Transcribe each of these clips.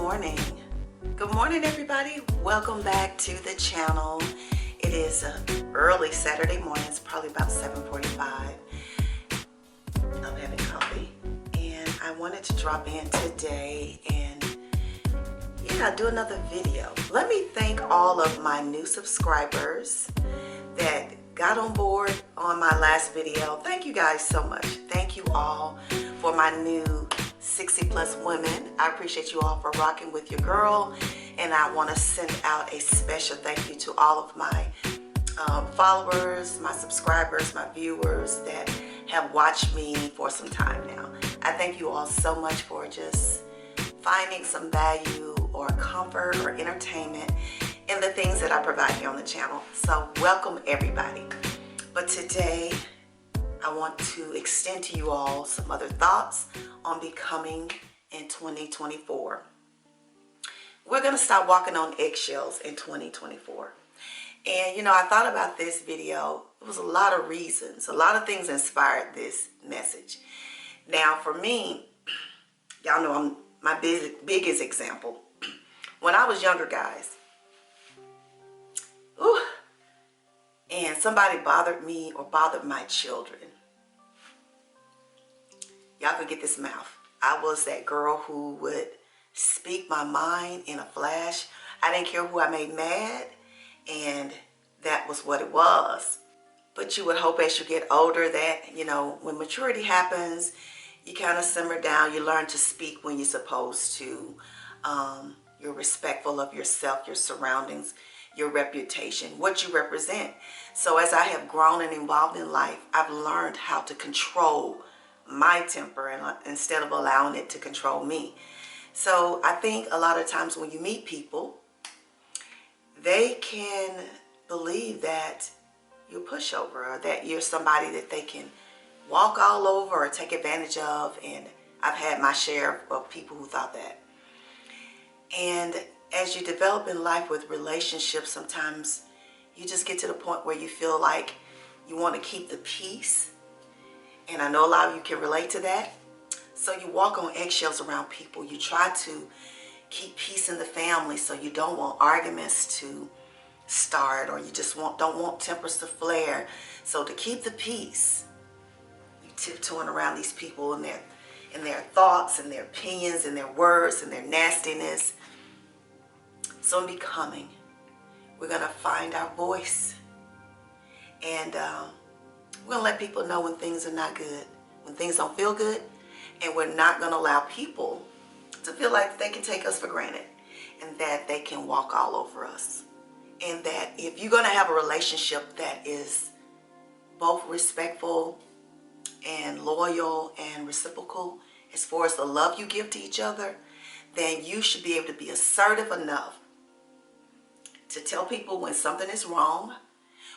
morning. Good morning, everybody. Welcome back to the channel. It is early Saturday morning. It's probably about 7:45. I'm having coffee and I wanted to drop in today and do another video. Let me thank all of my new subscribers that got on board on my last video. Thank you guys so much. Thank you all for my new 60 plus women. I appreciate you all for rocking with your girl, and I want to send out a special thank you to all of my followers, my subscribers, my viewers that have watched me for some time now. I thank you all so much for just finding some value or comfort or entertainment in the things that I provide here on the channel. So welcome everybody. But today I want to extend to you all some other thoughts on becoming in 2024. We're going to stop walking on eggshells in 2024. And I thought about this video. It was a lot of reasons. A lot of things inspired this message. Now for me, y'all know I'm my biggest example. When I was younger, guys, and somebody bothered me or bothered my children, y'all can get this mouth. I was that girl who would speak my mind in a flash. I didn't care who I made mad, and that was what it was. But you would hope as you get older that, when maturity happens, you kind of simmer down. You learn to speak when you're supposed to. You're respectful of yourself, your surroundings, your reputation, what you represent. So as I have grown and evolved in life, I've learned how to control my temper instead of allowing it to control me. So I think a lot of times when you meet people, they can believe that you're a pushover or that you're somebody that they can walk all over or take advantage of. And I've had my share of people who thought that. And as you develop in life with relationships, sometimes you just get to the point where you feel like you want to keep the peace. And I know a lot of you can relate to that. So you walk on eggshells around people. You try to keep peace in the family, so you don't want arguments to start, or you just don't want tempers to flare. So to keep the peace, you tiptoeing around these people and their thoughts and their opinions and their words and their nastiness. So in becoming, we're going to find our voice, and we're going to let people know when things are not good, when things don't feel good, and we're not going to allow people to feel like they can take us for granted and that they can walk all over us. And that if you're going to have a relationship that is both respectful and loyal and reciprocal as far as the love you give to each other, then you should be able to be assertive enough to tell people when something is wrong,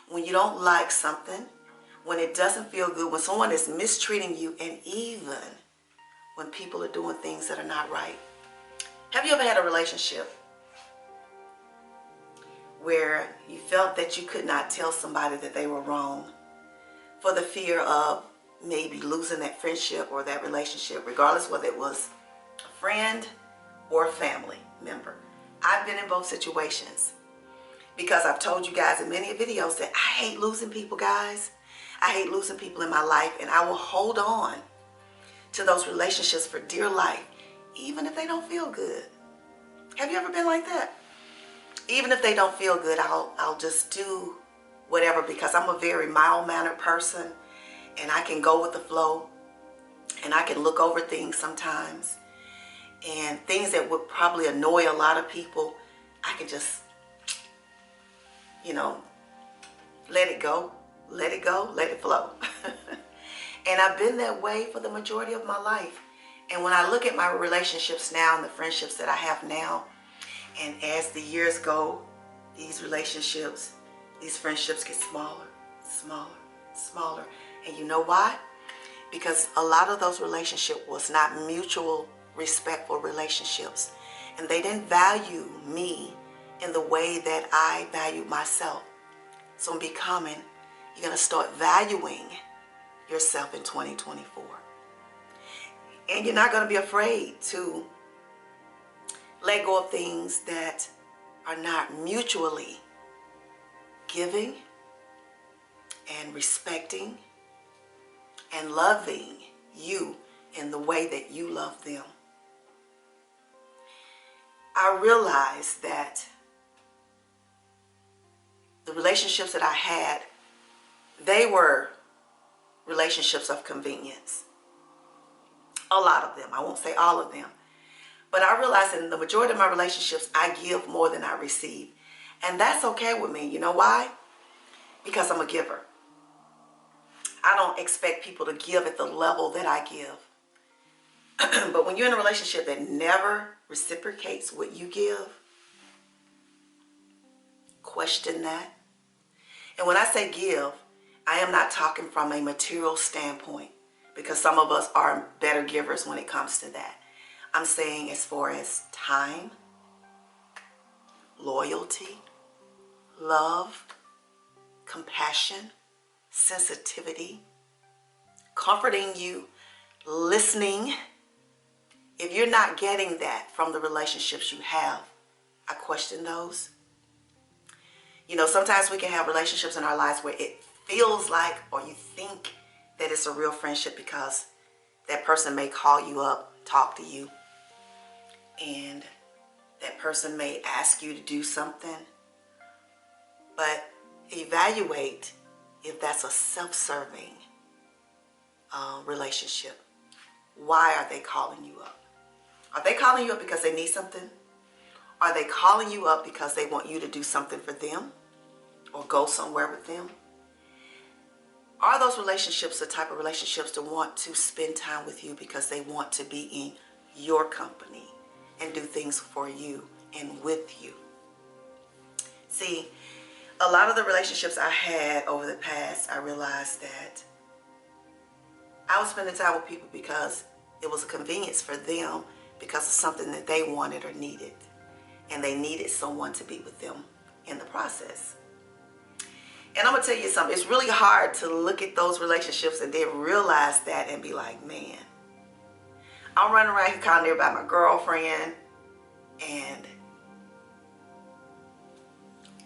when you don't like something, when it doesn't feel good, when someone is mistreating you, and even when people are doing things that are not right. Have you ever had a relationship where you felt that you could not tell somebody that they were wrong for the fear of maybe losing that friendship or that relationship, regardless whether it was a friend or a family member? I've been in both situations, because I've told you guys in many videos that I hate losing people, guys. I hate losing people in my life, and I will hold on to those relationships for dear life, even if they don't feel good. Have you ever been like that? Even if they don't feel good, I'll just do whatever, because I'm a very mild-mannered person, and I can go with the flow, and I can look over things sometimes, and things that would probably annoy a lot of people, I can just let it go, let it flow. And I've been that way for the majority of my life. And when I look at my relationships now and the friendships that I have now, and as the years go, these relationships, these friendships get smaller, smaller, smaller. And you know why? Because a lot of those relationships was not mutual, respectful relationships. And they didn't value me in the way that I valued myself. So in becoming, you're going to start valuing yourself in 2024. And you're not going to be afraid to let go of things that are not mutually giving and respecting and loving you in the way that you love them. I realized that the relationships that I had, they were relationships of convenience. A lot of them. I won't say all of them. But I realized that in the majority of my relationships, I give more than I receive. And that's okay with me. You know why? Because I'm a giver. I don't expect people to give at the level that I give. But when you're in a relationship that never reciprocates what you give, question that. And when I say give, I am not talking from a material standpoint, because some of us are better givers when it comes to that. I'm saying as far as time, loyalty, love, compassion, sensitivity, comforting you, listening. If you're not getting that from the relationships you have, I question those. You know, sometimes we can have relationships in our lives where it feels like, or you think that it's a real friendship, because that person may call you up, talk to you, and that person may ask you to do something. But evaluate if that's a self-serving relationship. Why are they calling you up? Are they calling you up because they need something? Are they calling you up because they want you to do something for them or go somewhere with them? Are those relationships the type of relationships that want to spend time with you because they want to be in your company and do things for you and with you? See, a lot of the relationships I had over the past, I realized that I was spending time with people because it was a convenience for them, because of something that they wanted or needed. And they needed someone to be with them in the process. And I'm going to tell you something. It's really hard to look at those relationships and then realize that and be like, man, I'm running around here calling everybody my girlfriend, and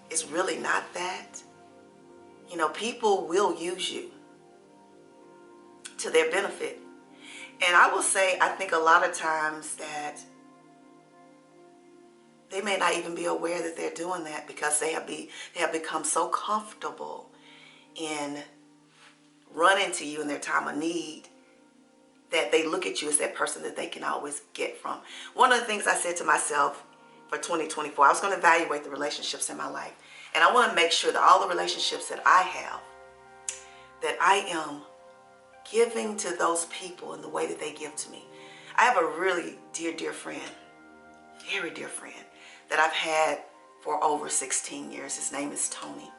it's really not that. You know, people will use you to their benefit. And I will say, I think a lot of times that they may not even be aware that they're doing that, because they have become so comfortable in running to you in their time of need that they look at you as that person that they can always get from. One of the things I said to myself for 2024, I was going to evaluate the relationships in my life. And I want to make sure that all the relationships that I have, that I am giving to those people in the way that they give to me. I have a really dear, dear friend, very dear friend, that I've had for over 16 years. His name is Tony.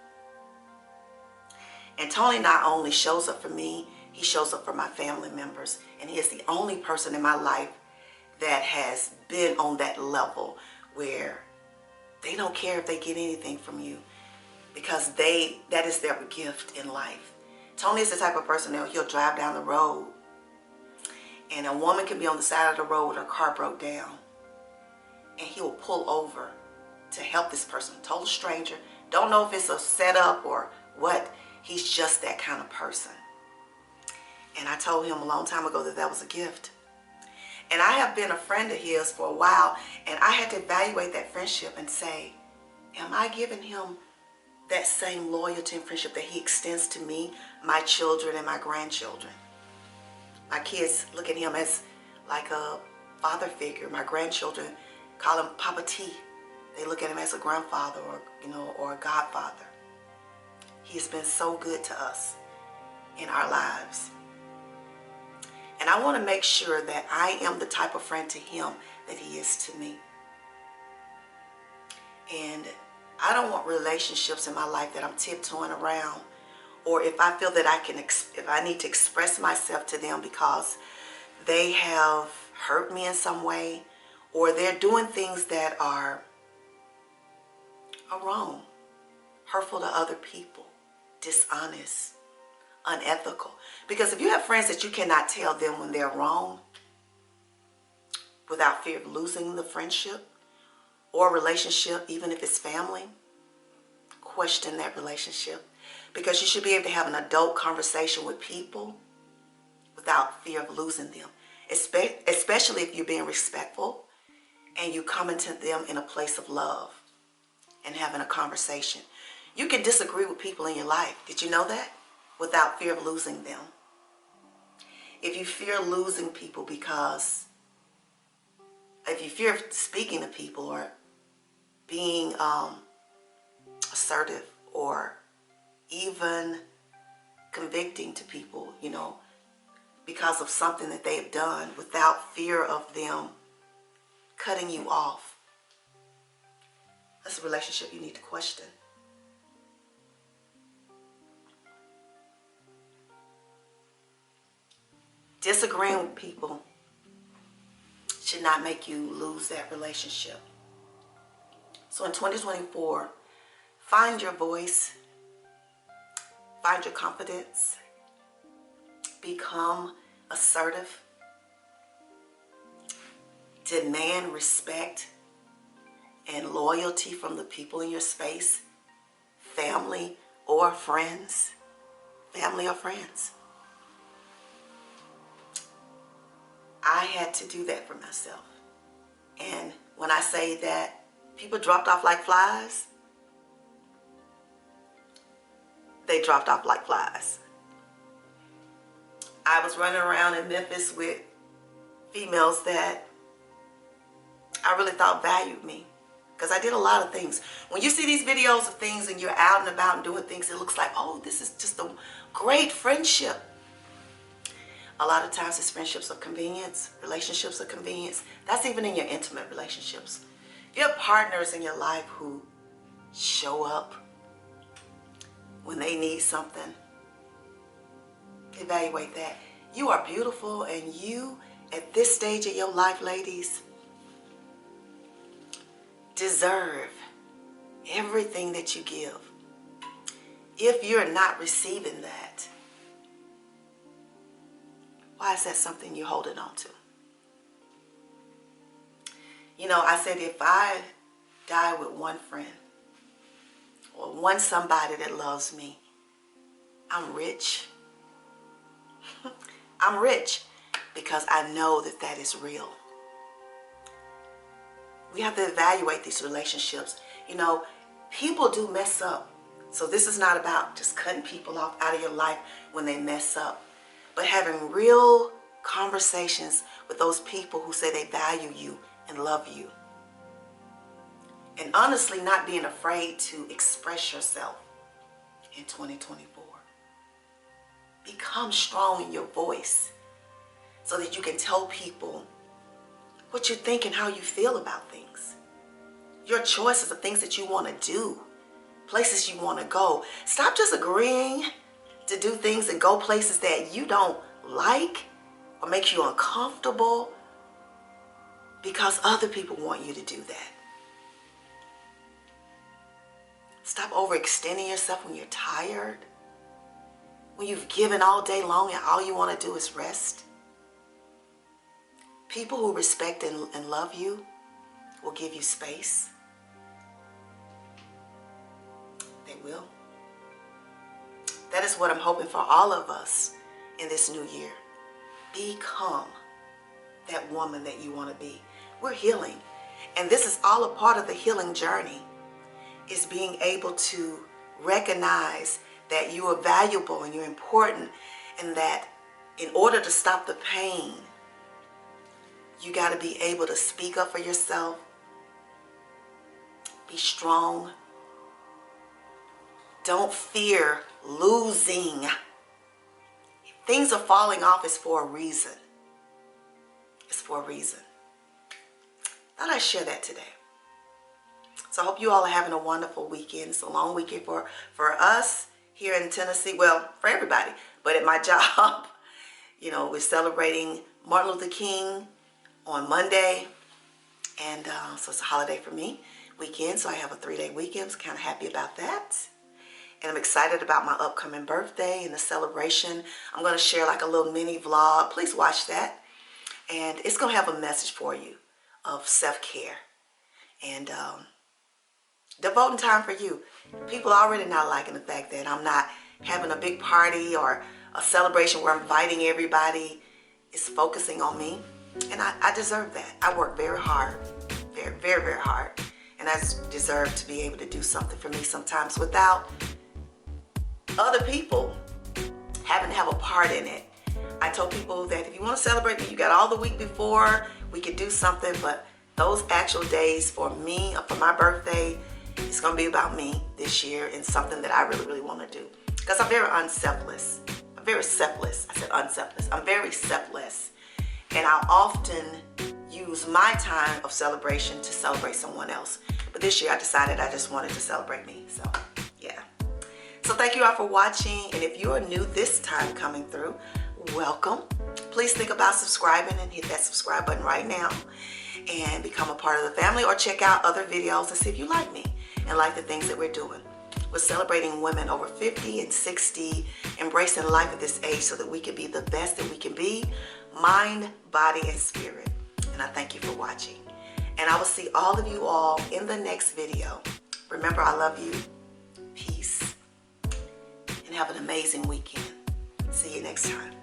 And Tony not only shows up for me, he shows up for my family members. And he is the only person in my life that has been on that level where they don't care if they get anything from you, because that is their gift in life. Tony is the type of person that he'll drive down the road, and a woman can be on the side of the road with her car broke down, and he will pull over to help this person, total stranger. Don't know if it's a setup or what. He's just that kind of person. And I told him a long time ago that that was a gift. And I have been a friend of his for a while, and I had to evaluate that friendship and say, am I giving him that same loyalty and friendship that he extends to me, my children, and my grandchildren? My kids look at him as like a father figure. My grandchildren call him Papa T. They look at him as a grandfather, or or a godfather. He has been so good to us in our lives. And I want to make sure that I am the type of friend to him that he is to me. And I don't want relationships in my life that I'm tiptoeing around, or if I feel that if I need to express myself to them because they have hurt me in some way, or they're doing things that are wrong, hurtful to other people, dishonest, unethical. Because if you have friends that you cannot tell them when they're wrong without fear of losing the friendship, or a relationship, even if it's family, question that relationship. Because you should be able to have an adult conversation with people without fear of losing them, especially if you're being respectful and you coming to them in a place of love and having a conversation. You can disagree with people in your life. Did you know that? Without fear of losing them. If you fear losing people if you fear speaking to people or being assertive or even convicting to people, because of something that they have done without fear of them cutting you off, that's a relationship you need to question. Disagreeing with people should not make you lose that relationship. So in 2024, find your voice, find your confidence, become assertive, demand respect and loyalty from the people in your space, family or friends. Family or friends. I had to do that for myself. And when I say that people dropped off like flies, they dropped off like flies. I was running around in Memphis with females that I really thought valued me, because I did a lot of things. When you see these videos of things and you're out and about and doing things, it looks like, oh, this is just a great friendship. A lot of times it's friendships of convenience, relationships of convenience. That's even in your intimate relationships. If you have partners in your life who show up when they need something, evaluate that. You are beautiful, and you, at this stage of your life, ladies, deserve everything that you give. If you're not receiving that, why is that something you're holding on to? I said, if I die with one friend or one somebody that loves me, I'm rich. I'm rich because I know that that is real. We have to evaluate these relationships. People do mess up. So this is not about just cutting people off out of your life when they mess up, but having real conversations with those people who say they value you and love you. And honestly, not being afraid to express yourself in 2024. Become strong in your voice so that you can tell people what you think and how you feel about things. Your choices of things that you want to do, places you want to go. Stop just agreeing to do things and go places that you don't like or makes you uncomfortable because other people want you to do that. Stop overextending yourself when you're tired, when you've given all day long and all you want to do is rest. People who respect and love you will give you space. They will. That is what I'm hoping for all of us in this new year. Become that woman that you want to be. We're healing. And this is all a part of the healing journey, is being able to recognize that you are valuable and you're important, and that in order to stop the pain, you got to be able to speak up for yourself, be strong. Don't fear losing. If things are falling off, it's for a reason. It's for a reason. Thought I'd share that today. So I hope you all are having a wonderful weekend. It's a long weekend for us here in Tennessee. Well, for everybody. But at my job, we're celebrating Martin Luther King on Monday. And so it's a holiday for me. Weekend. So I have a 3-day weekend. I was kind of happy about that. And I'm excited about my upcoming birthday and the celebration. I'm going to share like a little mini vlog. Please watch that. And it's going to have a message for you of self-care and devoting time for you. People are already not liking the fact that I'm not having a big party or a celebration where I'm inviting everybody. It's focusing on me, and I deserve that. I work very hard, very, very, very hard, and I deserve to be able to do something for me sometimes without other people having to have a part in it. I told people that if you want to celebrate me, you got all the week before, we could do something, but those actual days for me, for my birthday, it's going to be about me this year and something that I really, really want to do. Because I'm very unselfless. I'm very selfless. I said unselfless. I'm very selfless. And I often use my time of celebration to celebrate someone else. But this year I decided I just wanted to celebrate me. So, yeah. So thank you all for watching. And if you are new this time coming through, welcome. Please think about subscribing and hit that subscribe button right now and become a part of the family, or check out other videos and see if you like me and like the things that we're doing. We're celebrating women over 50 and 60, embracing life at this age so that we can be the best that we can be, mind, body, and spirit. And I thank you for watching. And I will see all of you all in the next video. Remember, I love you. Peace. And have an amazing weekend. See you next time.